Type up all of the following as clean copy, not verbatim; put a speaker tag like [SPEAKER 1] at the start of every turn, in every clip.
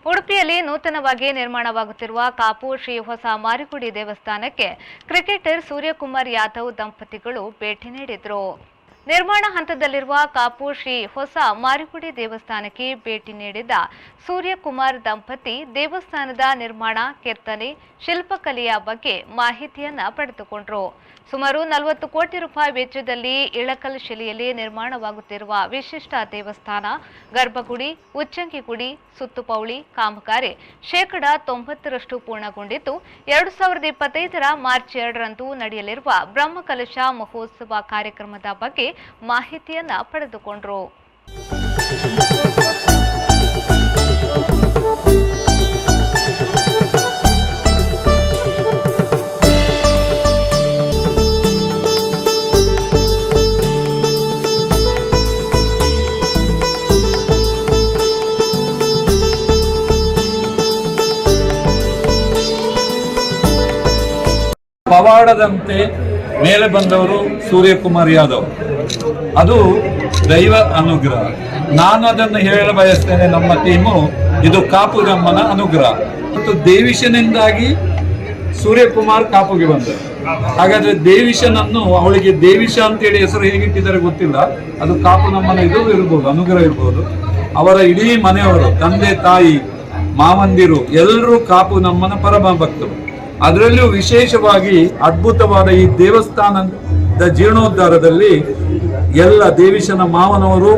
[SPEAKER 1] ಉಡುಪಿಯಲ್ಲಿ ನೂತನವಾಗಿ ನಿರ್ಮಾಣವಾಗುತ್ತಿರುವ ಕಾಪು ಶ್ರೀ ಹೊಸ ಮಾರಿಗುಡಿ ದೇವಸ್ಥಾನಕ್ಕೆ ಕ್ರಿಕೆಟರ್ ಸೂರ್ಯಕುಮಾರ್ ಯಾದವ್ ದಂಪತಿಗಳು ಭೇಟಿ ನೀಡಿದರು. ನಿರ್ಮಾಣ ಹಂತದಲ್ಲಿರುವ ಕಾಪು ಶ್ರೀ ಹೊಸ ಮಾರಿಗುಡಿ ದೇವಸ್ಥಾನಕ್ಕೆ ಭೇಟಿ ನೀಡಿದ ಸೂರ್ಯಕುಮಾರ್ ದಂಪತಿ ದೇವಸ್ಥಾನದ ನಿರ್ಮಾಣ, ಕೆತ್ತನೆ, ಶಿಲ್ಪಕಲೆಯ ಬಗ್ಗೆ ಮಾಹಿತಿಯನ್ನ ಪಡೆದುಕೊಂಡರು. ಸುಮಾರು 40 ಕೋಟಿ ರೂಪಾಯಿ ವೆಚ್ಚದಲ್ಲಿ ಇಳಕಲ್ ಶಿಲೆಯಲ್ಲಿ ನಿರ್ಮಾಣವಾಗುತ್ತಿರುವ ವಿಶಿಷ್ಟ ದೇವಸ್ಥಾನ, ಗರ್ಭಗುಡಿ, ಉಚ್ಚಂಗಿ ಗುಡಿ, ಸುತ್ತುಪೌಳಿ ಕಾಮಗಾರಿ 90% ಪೂರ್ಣಗೊಂಡಿದ್ದು 2025ರ ಮಾರ್ಚ್ 2ರಂದು ನಡೆಯಲಿರುವ ಬ್ರಹ್ಮಕಲಶ ಮಹೋತ್ಸವ ಕಾರ್ಯಕ್ರಮದ ಬಗ್ಗೆ ಮಾಹಿತಿಯನ್ನ ಪಡೆದುಕೊಂಡರು.
[SPEAKER 2] ಪವಾಡದಂತೆ ಮೇಲೆ ಬಂದವರು ಸೂರ್ಯಕುಮಾರ್ ಯಾದವ್. ಅದು ದೈವ ಅನುಗ್ರಹ. ನಾನು ಅದನ್ನು ಹೇಳ ಬಯಸ್ತೇನೆ. ನಮ್ಮ ಟೀಮು ಇದು ಕಾಪುಗಮ್ಮನ ಅನುಗ್ರಹ ಮತ್ತು ದೇವಿಶನಿಂದಾಗಿ ಸೂರ್ಯಕುಮಾರ್ ಕಾಪುಗೆ ಬಂದರು. ಹಾಗಾದ್ರೆ ದೇವಿಶನನ್ನು ಅವಳಿಗೆ ದೇವಿಶ ಅಂತೇಳಿ ಹೆಸರು ಹೇಗಿಟ್ಟಿದ್ದಾರೆ ಗೊತ್ತಿಲ್ಲ. ಅದು ಕಾಪುಗಮ್ಮನ ಇದು ಇರ್ಬೋದು, ಅನುಗ್ರಹ ಇರ್ಬೋದು. ಅವರ ಇಡೀ ಮನೆಯವರು, ತಂದೆ ತಾಯಿ, ಮಾವಂದಿರು ಎಲ್ಲರೂ ಕಾಪುಗಮ್ಮನ ಪರಮ ಭಕ್ತರು. ಅದರಲ್ಲೂ ವಿಶೇಷವಾಗಿ ಅದ್ಭುತವಾದ ಈ ದೇವಸ್ಥಾನದ ಜೀರ್ಣೋದ್ಧಾರದಲ್ಲಿ ಎಲ್ಲ ದೇವಿಶನ ಮಾವನವರು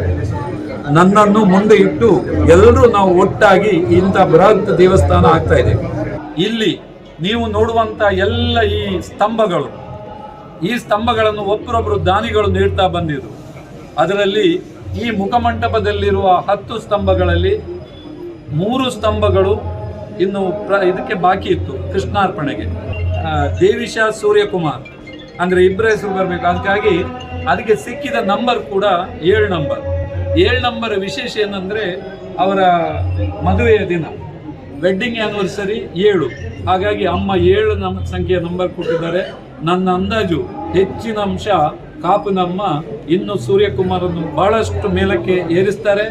[SPEAKER 2] ನನ್ನನ್ನು ಮುಂದೆ ಇಟ್ಟು ಎಲ್ಲರೂ ನಾವು ಒಟ್ಟಾಗಿ ಇಂಥ ಬೃಹತ್ ದೇವಸ್ಥಾನ ಆಗ್ತಾ ಇದೆ. ಇಲ್ಲಿ ನೀವು ನೋಡುವಂತ ಎಲ್ಲ ಈ ಸ್ತಂಭಗಳನ್ನು ಒಬ್ಬರೊಬ್ಬರು ದಾನಿಗಳು ನೀಡ್ತಾ ಬಂದಿದ್ರು. ಅದರಲ್ಲಿ ಈ ಮುಖಮಂಟಪದಲ್ಲಿರುವ 10 ಸ್ತಂಭಗಳಲ್ಲಿ 3 ಸ್ತಂಭಗಳು ಇನ್ನು ಇದಕ್ಕೆ ಬಾಕಿ ಇತ್ತು, ಕೃಷ್ಣಾರ್ಪಣೆಗೆ. ದೇವಿಶ ಸೂರ್ಯಕುಮಾರ್ ಅಂದ್ರೆ ಇಬ್ಬರ ಹೆಸರು ಬರಬೇಕು. ಅದಕ್ಕಾಗಿ ಅದಕ್ಕೆ ಸಿಕ್ಕಿದ ನಂಬರ್ ಕೂಡ 7 ನಂಬರ್. 7 ನಂಬರ್ ವಿಶೇಷ ಏನಂದ್ರೆ ಅವರ ಮದುವೆಯ ದಿನ, ವೆಡ್ಡಿಂಗ್ ಆನಿವರ್ಸರಿ 7. ಹಾಗಾಗಿ ಅಮ್ಮ 7 ಸಂಖ್ಯೆಯ ನಂಬರ್ ಕೊಟ್ಟಿದ್ದಾರೆ. ನನ್ನ ಅಂದಾಜು ಹೆಚ್ಚಿನ ಅಂಶ ಕಾಪುನಮ್ಮ ಇನ್ನು ಸೂರ್ಯಕುಮಾರನ್ನು ಬಹಳಷ್ಟು ಮೇಲಕ್ಕೆ ಏರಿಸ್ತಾರೆ.